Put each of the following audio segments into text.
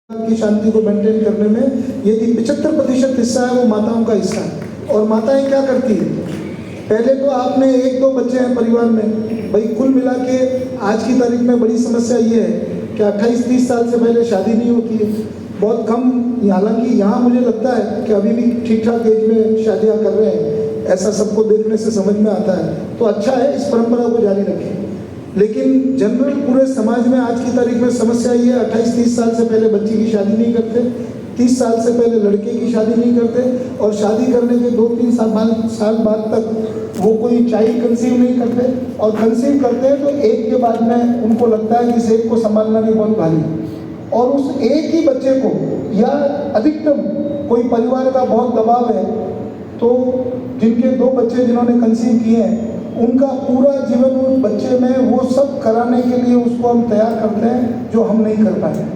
की शांति को मेंटेन करने में यदि 75% हिस्सा है वो माताओं का हिस्सा है। और माताएं क्या करती है, पहले तो आपने 1-2 बच्चे हैं परिवार में, भाई कुल मिला के आज की तारीख में बड़ी समस्या ये है कि 28-30 साल से पहले शादी नहीं होती है, बहुत कम। हालांकि यहाँ मुझे लगता है कि अभी भी ठीक ठाक एज में शादियाँ कर रहे हैं, ऐसा सबको देखने से समझ में आता है, तो अच्छा है, इस परंपरा को जारी रखें। लेकिन जनरल पूरे समाज में आज की तारीख में समस्या ये है, 28-30 साल से पहले बच्ची की शादी नहीं करते, 30 साल से पहले लड़के की शादी नहीं करते, और शादी करने के 2-3 साल बाद तक वो कोई चाइल्ड कंसीव नहीं करते, और कंसीव करते हैं तो एक के बाद में उनको लगता है कि इस एक को संभालना भी बहुत भारी, और उस एक ही बच्चे को या अधिकतम कोई परिवार का बहुत दबाव है, तो जिनके 2 बच्चे जिन्होंने कंसीव किए हैं उनका पूरा जीवन उस बच्चे में वो सब कराने के लिए उसको हम तैयार करते हैं जो हम नहीं कर पाए।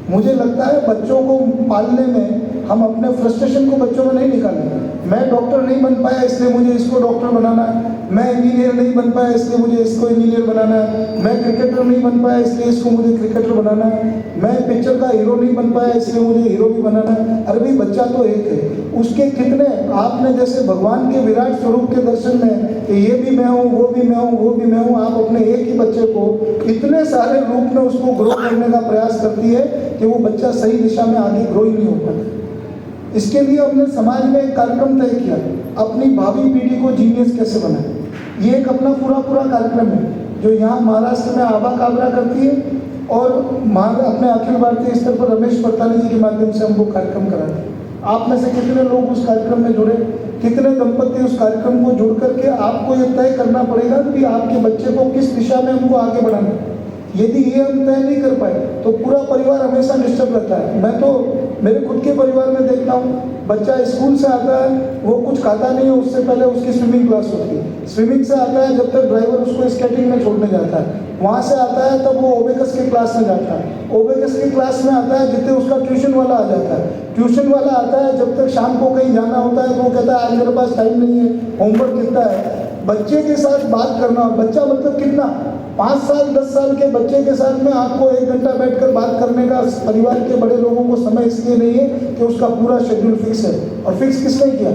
मुझे लगता है बच्चों को पालने में हम अपने फ्रस्ट्रेशन को बच्चों में नहीं निकालें। मैं डॉक्टर नहीं बन पाया इसलिए मुझे इसको डॉक्टर बनाना है, मैं इंजीनियर नहीं बन पाया इसलिए मुझे इसको इंजीनियर बनाना है, मैं क्रिकेटर नहीं बन पाया इसलिए इसको मुझे क्रिकेटर बनाना है, मैं पिक्चर का हीरो नहीं बन पाया इसलिए मुझे हीरो भी बनाना है। अरे भाई बच्चा तो एक है, उसके कितने आपने जैसे भगवान के विराट स्वरूप के दर्शन में कि ये भी मैं हूँ, वो भी मैं हूँ, वो भी मैं हूँ, आप अपने एक ही बच्चे को इतने सारे रूप में उसको ग्रो करने का प्रयास करती है कि वो बच्चा सही दिशा में आगे ग्रो ही नहीं हो पाता। इसके लिए हमने समाज में एक कार्यक्रम तय किया, अपनी भावी पीढ़ी को जीनियस कैसे बनाए। ये एक अपना पूरा कार्यक्रम है जो यहाँ महाराष्ट्र में आभा काबरा करती है, और अपने अखिल भारतीय स्तर पर रमेश परतानी जी के माध्यम से हम वो कार्यक्रम कराते हैं। आप में से कितने लोग उस कार्यक्रम में जुड़े, कितने दंपति उस कार्यक्रम को जुड़ करके आपको ये तय करना पड़ेगा कि आपके बच्चे को किस दिशा में हमको आगे बढ़ाना है। यदि ये हम तय नहीं कर पाए तो पूरा परिवार हमेशा डिस्टर्ब रहता है। मैं तो मेरे खुद के परिवार में देखता हूँ, बच्चा स्कूल से आता है, वो कुछ खाता नहीं है, उससे पहले उसकी स्विमिंग क्लास होती है, स्विमिंग से आता है जब तक ड्राइवर उसको स्केटिंग में छोड़ने जाता है, वहाँ से आता है तब वो ओबेकस की क्लास में जाता है, ओबेकस की क्लास में आता है जितने उसका ट्यूशन वाला आ जाता है, ट्यूशन वाला आता है जब तक शाम को कहीं जाना होता है तो वो कहता है आज मेरे पास टाइम नहीं है, होमवर्क कितना है। बच्चे के साथ बात करना, बच्चा मतलब कितना 5 साल 10 साल के बच्चे के साथ में आपको 1 घंटा बैठकर बात करने का परिवार के बड़े लोगों को समय इसलिए नहीं है कि उसका पूरा शेड्यूल फिक्स है। और फिक्स किसने किया?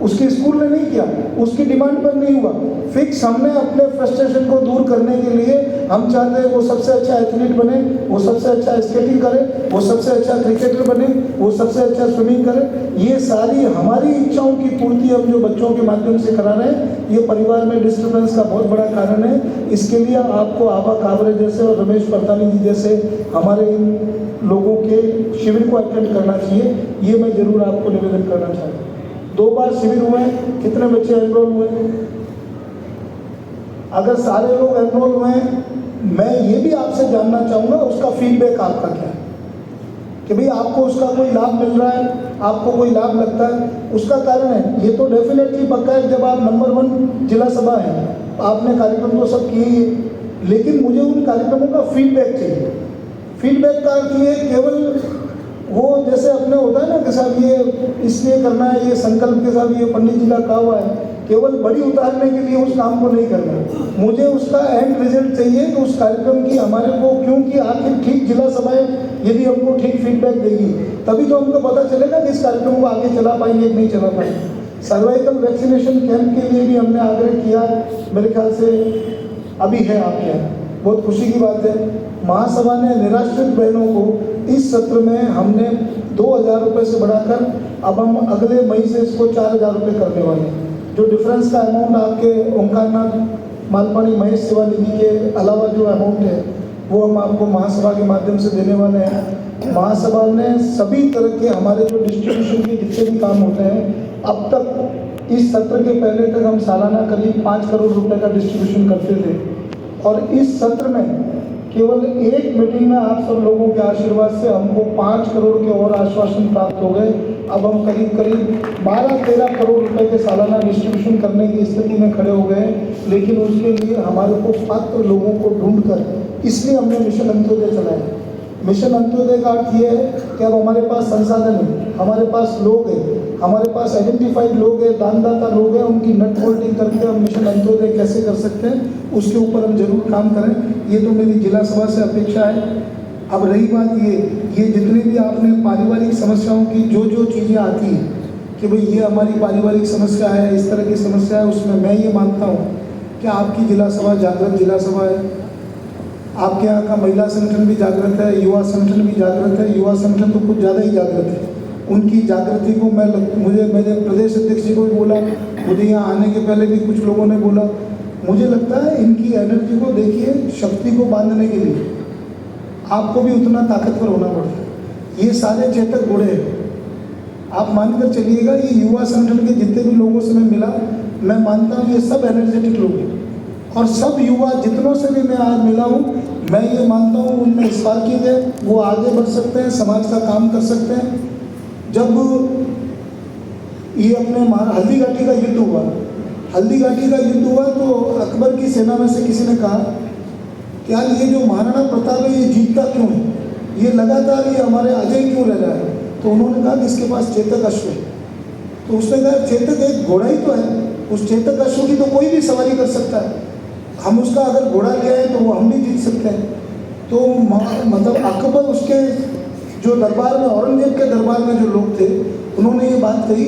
उसके स्कूल ने नहीं किया, उसकी डिमांड पर नहीं हुआ फिक्स। हमने अपने फ्रस्ट्रेशन को दूर करने के लिए हम चाहते हैं वो सबसे अच्छा एथलीट बने, वो सबसे अच्छा स्केटिंग करे, वो सबसे अच्छा क्रिकेटर बने, वो सबसे अच्छा स्विमिंग करे। ये सारी हमारी इच्छाओं की पूर्ति हम जो बच्चों के माध्यम से करा रहे हैं, ये परिवार में डिस्टर्बेंस का बहुत बड़ा कारण है। इसके लिए आपको आभा काबरे जैसे और रमेश परतानी जी जैसे हमारे इन लोगों के शिविर को अटेंड करना चाहिए, ये मैं जरूर आपको निवेदन करना चाहता हूँ। 2 बार शिविर हुए, कितने बच्चे एनरोल हुए? अगर सारे लोग एनरोल हुए, मैं ये भी आपसे जानना चाहूँगा उसका फीडबैक आपका क्या है, कि भाई आपको उसका कोई लाभ मिल रहा है, आपको कोई लाभ लगता है। उसका कारण है ये तो डेफिनेटली पक्का है, जब आप नंबर 1 जिला सभा है, आपने कार्यक्रम तो सब किए ही है, लेकिन मुझे उन कार्यक्रमों का फीडबैक चाहिए। फीडबैक का अर्थ ये केवल वो जैसे अपने होता है ना कि साहब ये इसलिए करना है, ये संकल्प के साथ ये पंडित जी का कहा हुआ है, केवल बड़ी उतारने के लिए उस काम को नहीं करना। मुझे उसका एंड रिजल्ट चाहिए कि उस कार्यक्रम की हमारे को, क्योंकि आखिर ठीक जिला सभाएं यदि हमको ठीक फीडबैक देगी तभी तो हमको पता चलेगा कि इस कार्यक्रम को आगे चला पाएंगे कि नहीं चला पाएंगे। सर्वाइकल वैक्सीनेशन कैंप के लिए भी हमने आग्रह किया, मेरे ख्याल से अभी है आपके यहाँ, बहुत खुशी की बात है। महासभा ने निराश्रित बहनों को इस सत्र में हमने 2000 रुपये से बढ़ाकर अब हम अगले मई से इसको 4000 रुपये करने वाले हैं। जो डिफरेंस का अमाउंट आपके ओंकारनाथ मालपानी महेश सेवा निधि के अलावा जो अमाउंट है वो हम आपको महासभा के माध्यम से देने वाले हैं। महासभा ने सभी तरह के हमारे जो डिस्ट्रीब्यूशन के जितने भी काम होते हैं, अब तक इस सत्र के पहले तक हम सालाना करीब 5 करोड़ रुपए का डिस्ट्रीब्यूशन करते थे, और इस सत्र में केवल एक मीटिंग में आप सब लोगों के आशीर्वाद से हमको 5 करोड़ के और आश्वासन प्राप्त हो गए। अब हम करीब 12-13 करोड़ रुपए के सालाना डिस्ट्रीब्यूशन करने की स्थिति में खड़े हो गए। लेकिन उसके लिए हमारे को पात्र लोगों को ढूंढकर, इसलिए हमने मिशन अंत्योदय चलाया। मिशन अंत्योदय का अर्थ ये है कि अब हमारे पास संसाधन है, हमारे पास लोग हैं, हमारे पास आइडेंटिफाइड लोग हैं, दानदाता लोग हैं, उनकी नट होल्डिंग करके हम मिशन अंत्योदय कैसे कर सकते हैं उसके ऊपर हम जरूर काम करें। ये तो मेरी जिला सभा से अपेक्षा है। अब रही बात ये जितने भी आप पारिवारिक समस्याओं की जो जो चीज़ें आती हैं कि भाई ये हमारी पारिवारिक समस्या है, इस तरह की समस्या है, उसमें मैं ये मानता हूँ कि आपकी जिला सभा जागृत जिला सभा है। आपके यहाँ का महिला संगठन भी जागृत है, युवा संगठन भी जागृत है। युवा संगठन तो कुछ ज़्यादा ही जागृत है। उनकी जागृति को मैंने प्रदेश अध्यक्ष जी को भी बोला, मुझे यहाँ आने के पहले भी कुछ लोगों ने बोला। मुझे लगता है इनकी एनर्जी को देखिए, शक्ति को बांधने के लिए आपको भी उतना ताकतवर होना पड़ता है। ये सारे चेतक घोड़े हैं। आप मानकर चलिएगा, ये युवा संगठन के जितने भी लोगों से मैं मिला, मैं मानता हूँ ये सब एनर्जेटिक लोग हैं। और सब युवा जितनों से भी मैं आज मिला हूँ, मैं ये मानता हूँ उनमें स्पार्किंग है, वो आगे बढ़ सकते हैं, समाज का काम कर सकते हैं। जब ये अपने हल्दी घाटी का युद्ध हुआ, हल्दी घाटी का युद्ध हुआ तो अकबर की सेना में से किसी ने कहा कि यार ये जो महाराणा प्रताप है ये जीतता क्यों है, ये लगातार ये हमारे अजय क्यों रह रहा है। तो उन्होंने कहा कि इसके पास चेतक अश्व है। तो उसने कहा चेतक एक घोड़ा ही तो है, उस चेतक अश्व की तो कोई भी सवारी कर सकता है, हम उसका अगर घोड़ा ले आए तो वो हम भी जीत सकते हैं। तो मतलब अकबर उसके जो दरबार में, औरंगजेब के दरबार में जो लोग थे, उन्होंने ये बात कही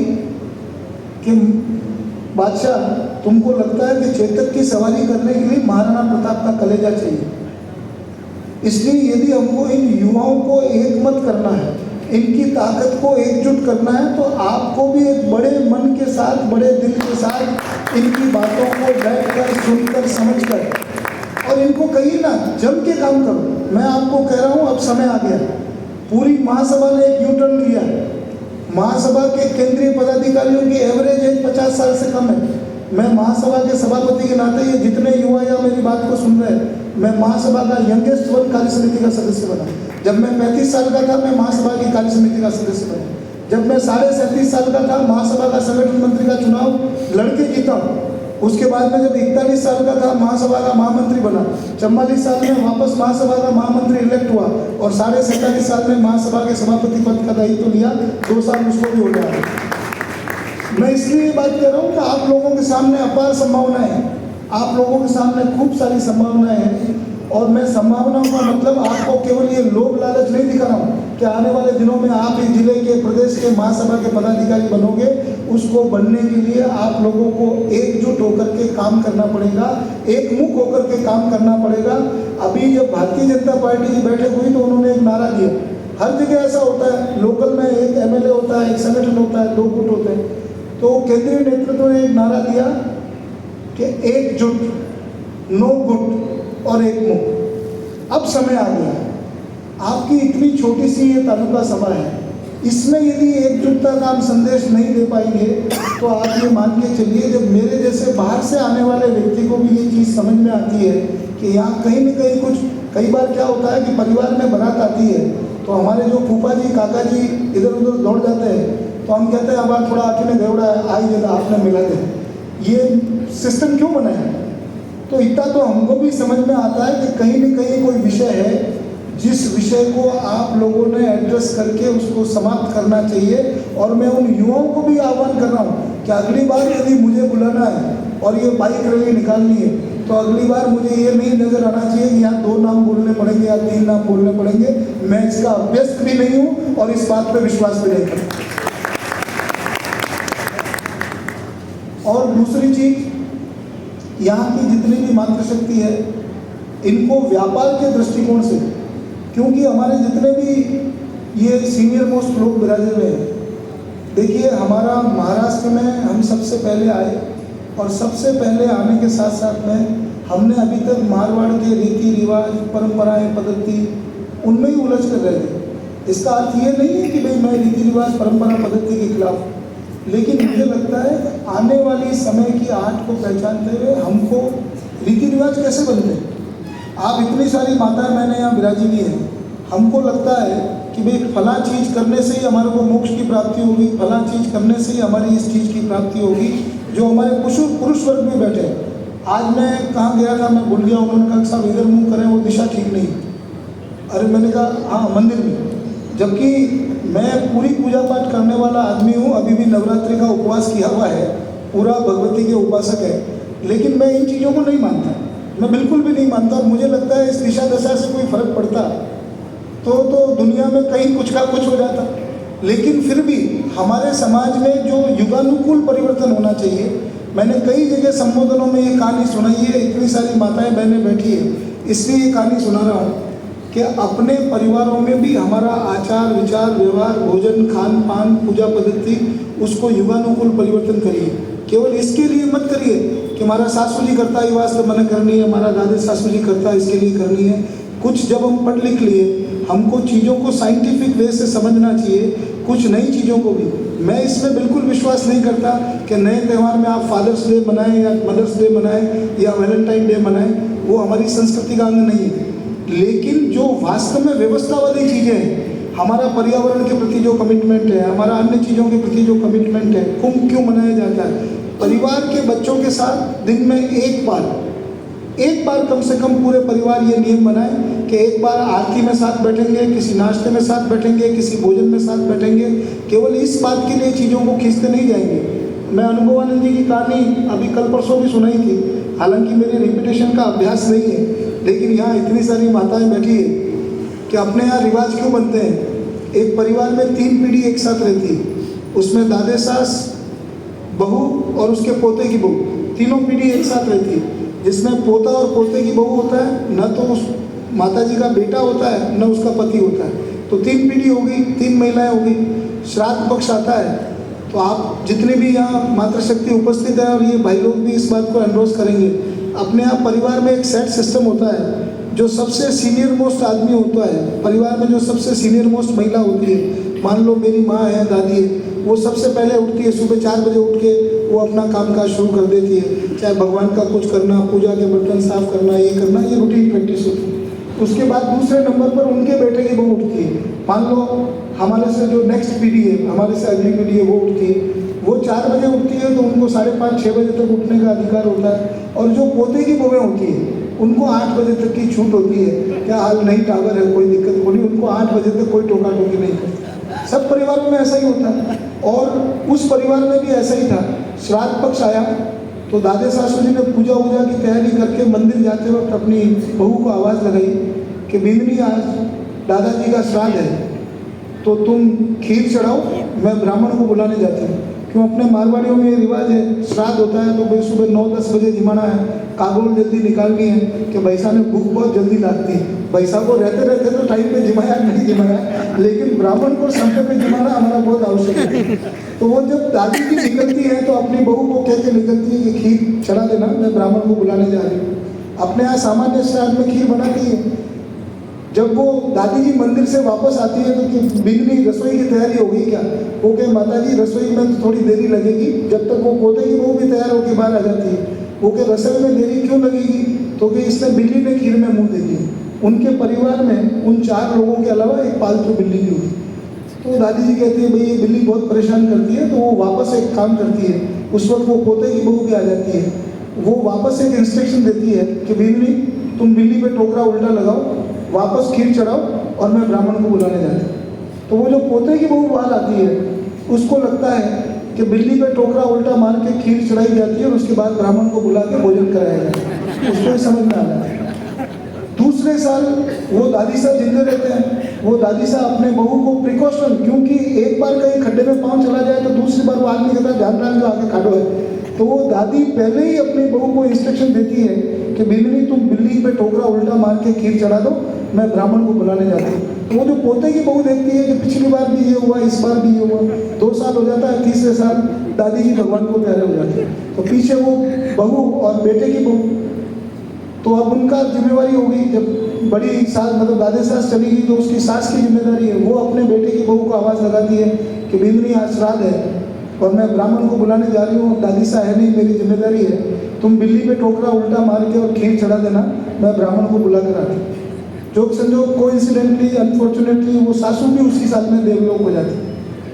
कि बादशाह तुमको लगता है कि चेतक की सवारी करने के लिए महाराणा प्रताप का कलेजा चाहिए, इसलिए यदि हमको इन युवाओं को एक मत करना है, इनकी ताकत को एकजुट करना है, तो आपको भी एक बड़े मन के साथ, बड़े दिल के साथ इनकी बातों को बैठकर सुनकर समझकर और इनको कहिए ना, जम के काम करो। मैं आपको कह रहा हूँ अब समय आ गया। पूरी महासभा ने एक यू टर्न लिया। महासभा के केंद्रीय पदाधिकारियों की एवरेज एज 50 साल से कम है। मैं महासभा के सभापति के नाते ये जितने युवा या मेरी बात को सुन रहे हैं, मैं महासभा का यंगेस्ट वन कार्य समिति का सदस्य बना। जब मैं 35 साल का था, मैं महासभा की कार्य समिति का सदस्य बना। जब मैं 37.5 साल का था, महासभा का संगठन मंत्री का चुनाव लड़के जीता। उसके बाद में जब 41 साल का था, महासभा का महामंत्री बना। 44 साल में वापस महासभा का महामंत्री इलेक्ट हुआ और 47.5 साल में महासभा के सभापति पद का दायित्व लिया। 2 साल उसको भी हो गया। मैं इसलिए बात कर रहा हूँ कि आप लोगों के सामने अपार संभावनाएं हैं, आप लोगों के सामने खूब सारी संभावनाएं हैं। और मैं संभावनाओं का मतलब आपको केवल ये लोभ लालच नहीं दिखा रहा हूँ कि आने वाले दिनों में आप इस जिले के, प्रदेश के महासभा के पदाधिकारी बनोगे। उसको बनने के लिए आप लोगों को एकजुट होकर के काम करना पड़ेगा, एकमुख होकर के काम करना पड़ेगा। अभी जब भारतीय जनता पार्टी की बैठक हुई तो उन्होंने एक नारा दिया। हर जगह ऐसा होता है, लोकल में एक MLA होता है, एक संगठन होता है, 2 गुट होते हैं। तो केंद्रीय नेतृत्व ने एक नारा दिया कि एकजुट, नो गुट और एक मुख। अब समय आ गया। आपकी इतनी छोटी सी ये तालुका सभा है, इसमें यदि एकजुटता का हम संदेश नहीं दे पाएंगे तो आप ये मान के चलिए, जब मेरे जैसे बाहर से आने वाले व्यक्ति को भी ये चीज़ समझ में आती है कि यहाँ कहीं न कहीं कुछ, कई बार क्या होता है कि परिवार में बारात आती है तो हमारे जो फूफा जी, काका जी इधर उधर दौड़ जाते हैं, तो हम कहते हैं हमारा थोड़ा आके गौड़ा आई जगह आपने मिला दे। ये सिस्टम क्यों बना है? तो इतना तो हमको भी समझ में आता है कि कहीं न कहीं कोई विषय है जिस विषय को आप लोगों ने एड्रेस करके उसको समाप्त करना चाहिए। और मैं उन युवाओं को भी आह्वान कर रहा हूँ कि अगली बार यदि मुझे बुलाना है और ये बाइक रैली निकालनी है तो अगली बार मुझे ये नहीं नज़र आना चाहिए कि यहाँ 2 नाम बोलने पड़ेंगे या 3 नाम बोलने पड़ेंगे। मैं इसका अभ्यस्त भी नहीं हूँ और इस बात पर विश्वास भी नहीं करता। और दूसरी चीज, यहाँ की जितनी भी मातृशक्ति है, इनको व्यापार के दृष्टिकोण से, क्योंकि हमारे जितने भी ये सीनियर मोस्ट लोग विराजे हुए हैं, देखिए हमारा महाराष्ट्र में हम सबसे पहले आए और सबसे पहले आने के साथ साथ में हमने अभी तक मारवाड़ के रीति रिवाज, परंपराएं, पद्धति उनमें ही उलझ कर रहे थे। इसका अर्थ ये नहीं है कि भाई मैं रीति रिवाज, परंपरा, पद्धति के खिलाफ, लेकिन मुझे लगता है आने वाली समय की आठ को पहचानते हुए हमको रीति रिवाज कैसे बनते हैं। आप इतनी सारी माताएं मैंने यहाँ विराजी हुई हैं, हमको लगता है कि भाई फला चीज़ करने से ही हमारे को मोक्ष की प्राप्ति होगी, फला चीज़ करने से ही हमारी इस चीज़ की प्राप्ति होगी। जो हमारे पुरुष वर्ग में बैठे हैं, आज मैं कहाँ गया था, मैं भूल गया, उन्होंने कहा साहब इधर मुँह करें, वो दिशा ठीक नहीं। अरे मैंने कहा हाँ मंदिर में, जबकि मैं पूरी पूजा पाठ करने वाला आदमी हूँ, अभी भी नवरात्रि का उपवास किया हुआ है, पूरा भगवती के उपासक है, लेकिन मैं इन चीज़ों को नहीं मानता, मैं बिल्कुल भी नहीं मानता। और मुझे लगता है इस दिशा दशा से कोई फर्क पड़ता तो दुनिया में कहीं कुछ का कुछ हो जाता। लेकिन फिर भी हमारे समाज में जो युगानुकूल परिवर्तन होना चाहिए, मैंने कई जगह संबोधनों में ये कहानी सुनाई है, इतनी सारी माताएं बहनें बैठी है, इसलिए ये कहानी सुना रहा हूँ कि अपने परिवारों में भी हमारा आचार विचार व्यवहार भोजन खान पान पूजा पद्धति उसको युगानुकूल परिवर्तन करिए। केवल इसके लिए मत करिए कि हमारा सासू जी करता है ये वास्ते मना करनी है, हमारा दादी सासू जी करता है इसके लिए करनी है। कुछ जब हम पढ़ लिख लिए, हमको चीज़ों को साइंटिफिक वे से समझना चाहिए, कुछ नई चीज़ों को भी। मैं इसमें बिल्कुल विश्वास नहीं करता कि नए त्यौहार में आप फादर्स डे मनाएं या मदर्स डे मनाएं या वैलेंटाइन डे मनाएं, वो हमारी संस्कृति का अंग नहीं है। लेकिन जो वास्तव में व्यवस्था वाली चीज़ें हैं, हमारा पर्यावरण के प्रति जो कमिटमेंट है, हमारा अन्य चीज़ों के प्रति जो कमिटमेंट है, कुंभ क्यों मनाया जाता है? परिवार के बच्चों के साथ दिन में एक बार कम से कम पूरे परिवार ये नियम बनाए कि एक बार आरती में साथ बैठेंगे, किसी नाश्ते में साथ बैठेंगे, किसी भोजन में साथ बैठेंगे। केवल इस बात के लिए चीज़ों को खींचते नहीं जाएंगे। मैं अनुभवानंद जी की कहानी अभी कल परसों भी सुनाई थी, हालांकि मेरे रिपीटेशन का अभ्यास नहीं है, लेकिन यहाँ इतनी सारी माताएं बैठी है कि अपने यहाँ रिवाज क्यों बनते हैं। एक परिवार में 3 पीढ़ी एक साथ रहती है, उसमें दादे सास बहू और उसके पोते की बहू, तीनों पीढ़ी एक साथ रहती है। जिसमें पोता और पोते की बहू होता है, न तो उस माता जी का बेटा होता है न उसका पति होता है। तो 3 पीढ़ी हो गई, 3 महिलाएं हो गई। श्राद्ध पक्ष आता है तो आप जितने भी यहाँ मातृशक्ति उपस्थित है और ये भाई लोग भी इस बात को एंडोर्स करेंगे, अपने यहाँ परिवार में एक सेट सिस्टम होता है। जो सबसे सीनियर मोस्ट आदमी होता है परिवार में, जो सबसे सीनियर मोस्ट महिला होती है, मान लो मेरी माँ है, दादी है, वो सबसे पहले उठती है, सुबह 4 बजे उठ के वो अपना कामकाज शुरू कर देती है। चाहे भगवान का कुछ करना, पूजा के बर्तन साफ करना, ये करना, ये रूटीन प्रैक्टिस होती है। उसके बाद दूसरे नंबर पर उनके बेटे की बहू उठती है। मान लो हमारे से जो नेक्स्ट पीढ़ी है, हमारे से अगली पीढ़ी है, वो उठती है। वो 4 बजे उठती है तो उनको 5:30-6 बजे तक उठने का अधिकार होता है। और जो पोते की बहुएं होती है उनको 8 बजे तक की छूट होती है। क्या हाल नहीं, टावर है, कोई दिक्कत नहीं, उनको 8 बजे तक कोई टोका टोकी नहीं करता। सब परिवारों में ऐसा ही होता है और उस परिवार में भी ऐसा ही था। श्राद्ध पक्ष आया तो दादे सासू जी ने पूजा वूजा की तैयारी करके मंदिर जाते वक्त अपनी बहू को आवाज़ लगाई कि बिंदनी, आज दादाजी का श्राद्ध है तो तुम खीर चढ़ाओ, मैं ब्राह्मण को बुलाने जाती हूँ। क्यों, अपने मारवाड़ियों में ये रिवाज है, श्राद्ध होता है तो भाई सुबह 9-10 बजे जिमाना है, कागुल जल्दी निकालनी है कि भैसा ने भूख बहुत जल्दी लगती है। भैसा को रहते रहते तो टाइम पे जिमाया नहीं जिमाया, लेकिन ब्राह्मण को समय पे जिमाना हमारा बहुत आवश्यक है। तो वो जब दादी जी निकलती है तो अपनी बहू को कह के निकलती है कि खीर चढ़ा देना, मैं ब्राह्मण को बुलाने जा रही हूँ। अपने यहाँ सामान्य श्राद्ध में खीर बनाती है। जब वो दादी जी मंदिर से वापस आती है तो कि बिगनी रसोई की तैयारी हो गई क्या? वो कहे माता जी रसोई में तो थोड़ी देरी लगेगी, जब तक वो पोते की बहू भी तैयार होकर बाहर आ जाती है। वो कहे रसोई में देरी क्यों लगेगी? तो कि इसने बिल्ली ने खीर में मुँह दे दी। उनके परिवार में उन 4 लोगों के अलावा एक पालतू बिल्ली भी होती। तो दादी जी कहती है भाई ये बिल्ली बहुत परेशान करती है, तो वो वापस एक काम करती है। उस वक्त वो पोते की बहू भी आ जाती है। वो वापस एक इंस्ट्रक्शन देती है कि बिल्ली तुम बिल्ली पे टोकरा उल्टा लगाओ, वापस खीर चढ़ाओ और मैं ब्राह्मण को बुलाने जाती हूँ। तो वो जो पोते की बहू बाहर आती है उसको लगता है कि बिल्ली पे टोकरा उल्टा मार के खीर चढ़ाई जाती है और उसके बाद ब्राह्मण को बुला के भोजन कराया जाता है। उसको ही समझ में आ रहा है। दूसरे साल वो दादी साहब जिंदे रहते हैं। वो दादी साहब अपने बहू को प्रिकॉशन, क्योंकि एक बार कहीं खड्डे में पाँव चला जाए तो दूसरी बार वो आदमी कहता है ध्यान रख जो आगे खाड़ो है। तो वो दादी पहले ही अपनी बहू को इंस्ट्रक्शन देती है कि बिल्ली तुम बिल्ली पे टोकरा उल्टा मार के खीर चढ़ा दो, मैं ब्राह्मण को बुलाने जाती हूँ। तो वो जो पोते की बहू देखती है कि पिछली बार भी ये हुआ, इस बार भी ये हुआ, 2 साल हो जाता है, तीसरे साल दादी जी भगवान को प्यारे हो जाते हैं। तो पीछे वो बहू और बेटे की बहू, तो अब उनका जिम्मेवारी हो गई। जब बड़ी सास मतलब दादे सास चली गई तो उसकी सास की जिम्मेदारी है। वो अपने बेटे की बहू को आवाज़ लगाती है कि बिंदनी आज श्राद्ध है और मैं ब्राह्मण को बुलाने जा रही हूँ, दादी सा है नहीं, मेरी जिम्मेदारी है, तुम बिल्ली पे टोकरा उल्टा मार के और खीर चढ़ा देना, मैं ब्राह्मण को बुला कर आती। जो संजोग कोइंसिडेंटली अनफॉर्चुनेटली वो सासू भी उसी साल में देवलोक हो जाती।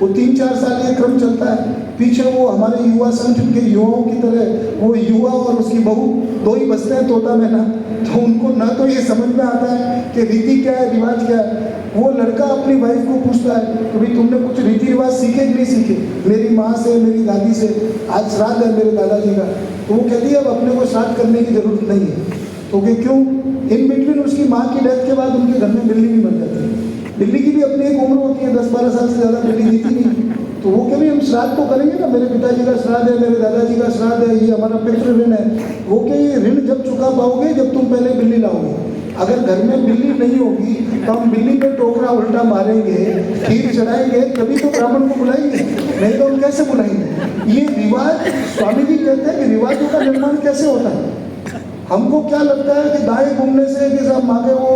वो 3-4 साल ये क्रम चलता है। पीछे वो हमारे युवा संगठन के युवाओं की तरह वो युवा और उसकी बहू 2 ही बसते हैं तोता मैना। तो उनको ना तो ये समझ में आता है कि रीति क्या है, रिवाज क्या है। वो लड़का अपनी वाइफ को पूछता है कि भाई तुमने कुछ रीति रिवाज सीखे कि नहीं सीखे? मेरी माँ से, मेरी दादी से, आज श्राद्ध है मेरे दादाजी का। तो वो कहती है अब अपने को श्राद्ध करने की जरूरत नहीं है। तो कि क्यों? इन बिटवीन उसकी माँ की डेथ के बाद उनके घर में बिल्ली भी मर जाती है। बिल्ली की भी अपनी एक उम्र होती है, 10-12 साल से ज़्यादा बिल्ली जीती नहीं। तो वो कभी हम श्राद्ध तो करेंगे ना, मेरे पिताजी का श्राद्ध है, मेरे दादाजी का श्राद्ध है, ये हमारा पितृ ऋण है। वो कि ये ऋण जब चुका पाओगे जब तुम पहले बिल्ली लाओगे। अगर घर में बिल्ली नहीं होगी तो हम बिल्ली पे टोकरा उल्टा मारेंगे, खीर चढ़ाएंगे, तभी तो ब्राह्मण को बुलाएंगे, नहीं तो हम कैसे बुलाएंगे। ये रिवाज, स्वामी जी कहते हैं कि रिवाजों का निर्माण कैसे होता है। हमको क्या लगता है कि दाएं घूमने से कि साहब मांगे वो,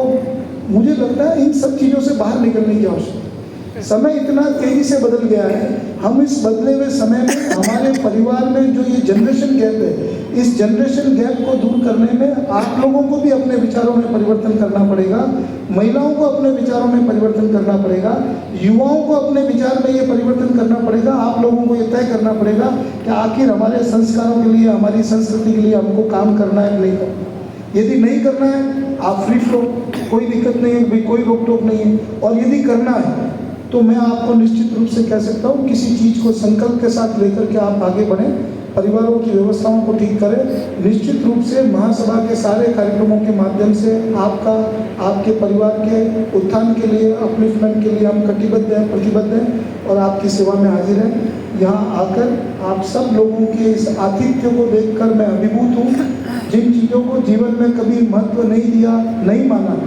मुझे लगता है इन सब चीज़ों से बाहर निकलने की आवश्यकता है। समय इतना तेजी से बदल गया है, हम इस बदले हुए समय में हमारे परिवार में जो ये जनरेशन गैप है, इस जनरेशन गैप को दूर करने में आप लोगों को भी अपने विचारों में परिवर्तन करना पड़ेगा, महिलाओं को अपने विचारों में परिवर्तन करना पड़ेगा, युवाओं को अपने विचार में ये परिवर्तन करना पड़ेगा। आप लोगों को ये तय करना पड़ेगा कि आखिर हमारे संस्कारों के लिए, हमारी संस्कृति के लिए हमको काम करना है कि नहीं करना। यदि नहीं करना है, आप फ्री फ्लो, कोई दिक्कत नहीं है, कोई रोक टोक नहीं है। और यदि करना है तो मैं आपको निश्चित रूप से कह सकता हूँ, किसी चीज़ को संकल्प के साथ लेकर के आप आगे बढ़ें, परिवारों की व्यवस्थाओं को ठीक करें। निश्चित रूप से महासभा के सारे कार्यक्रमों के माध्यम से आपका, आपके परिवार के उत्थान के लिए, अपलिफ्टमेंट के लिए हम कटिबद्ध हैं, प्रतिबद्ध हैं और आपकी सेवा में हाजिर हैं। यहाँ आकर आप सब लोगों के इस आतिथ्य को देखकर मैं अभिभूत हूँ। जिन चीज़ों को जीवन में कभी महत्व नहीं दिया, नहीं माना,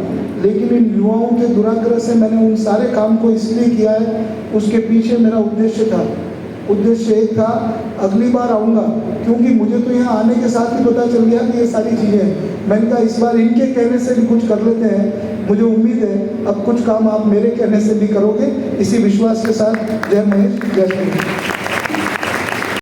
लेकिन इन युवाओं के दुराग्रह से मैंने उन सारे काम को इसलिए किया है, उसके पीछे मेरा उद्देश्य था। उद्देश्य एक था, अगली बार आऊँगा, क्योंकि मुझे तो यहाँ आने के साथ ही पता चल गया कि ये सारी चीज़ें हैं। मैंने कहा इस बार इनके कहने से भी कुछ कर लेते हैं, मुझे उम्मीद है अब कुछ काम आप मेरे कहने से भी करोगे। इसी विश्वास के साथ जय महेश, जय श्री।